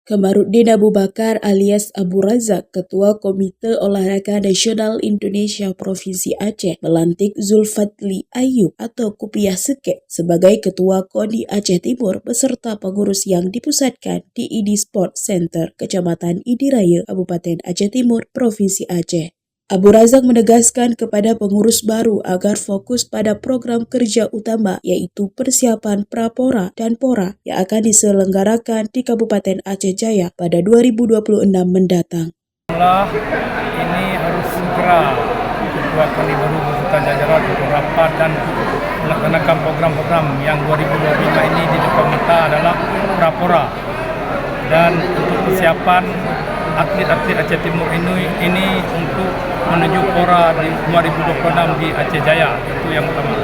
Kamarudin Abu Bakar alias Abu Razak, Ketua Komite Olahraga Nasional Indonesia Provinsi Aceh, melantik Zulfadli Ayyub atau Kupiah Seke sebagai Ketua KONI Aceh Timur beserta pengurus yang dipusatkan di ID Sport Center, Kecamatan Idiraya, Kabupaten Aceh Timur, Provinsi Aceh. Abu Razak menegaskan kepada pengurus baru agar fokus pada program kerja utama yaitu persiapan Prapora dan Pora yang akan diselenggarakan di Kabupaten Aceh Jaya pada 2026 mendatang. Ini harus segera Ketua KONI baru beserta jajaran untuk rapat dan melaksanakan program-program yang 2025 ini di depan mata adalah Prapora dan untuk persiapan atlet-atlet Aceh Timur ini untuk menuju Pora di 2026 di Aceh Jaya, itu yang pertama.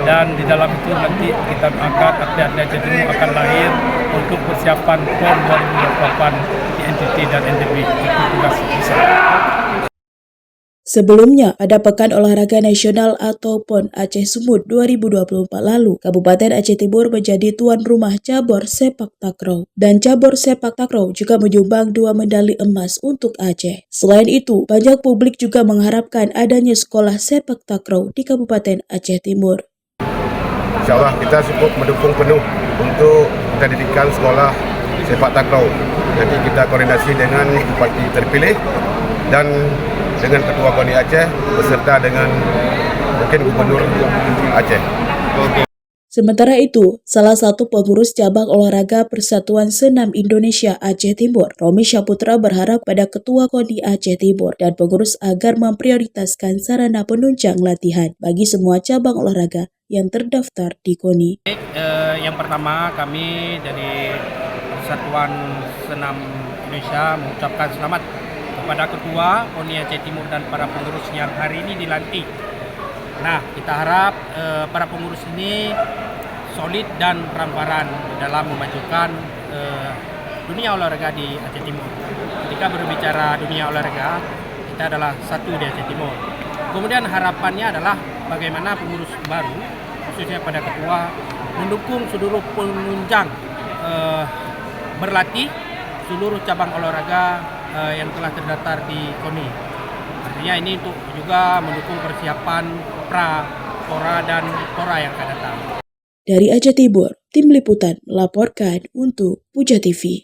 Dan di dalam itu nanti kita angkat atlet-atlet Aceh Timur akan lahir untuk persiapan PON 2028 di NTT dan NTB. Itu tugas besar. Sebelumnya, pada Pekan Olahraga Nasional atau PON Aceh Sumut 2024 lalu, Kabupaten Aceh Timur menjadi tuan rumah cabur sepak takraw. Dan cabur sepak takraw juga menyumbang 2 medali emas untuk Aceh. Selain itu, banyak publik juga mengharapkan adanya sekolah sepak takraw di Kabupaten Aceh Timur. InsyaAllah kita cukup mendukung penuh untuk kita didirikan sekolah sepak takraw. Nanti kita koordinasi dengan bupati terpilih dan dengan Ketua KONI Aceh beserta dengan mungkin Gubernur Aceh. Sementara itu, salah satu pengurus cabang olahraga Persatuan Senam Indonesia Aceh Timur, Romi Syaputra, berharap pada Ketua KONI Aceh Timur dan pengurus agar memprioritaskan sarana penunjang latihan bagi semua cabang olahraga yang terdaftar di KONI. Yang pertama, kami dari Persatuan Senam Indonesia mengucapkan selamat kepada Ketua KONI Aceh Timur dan para pengurus yang hari ini dilantik. Nah, kita harap para pengurus ini solid dan transparan dalam memajukan dunia olahraga di Aceh Timur. Ketika berbicara dunia olahraga, kita adalah satu di Aceh Timur. Kemudian harapannya adalah bagaimana pengurus baru, khususnya pada ketua, mendukung seluruh penunjang berlatih seluruh cabang olahraga yang telah terdaftar di KONI. Artinya ini untuk juga mendukung persiapan Pra, Pora, dan Pora yang akan datang. Dari Aceh Timur, Tim Liputan melaporkan untuk Puja TV.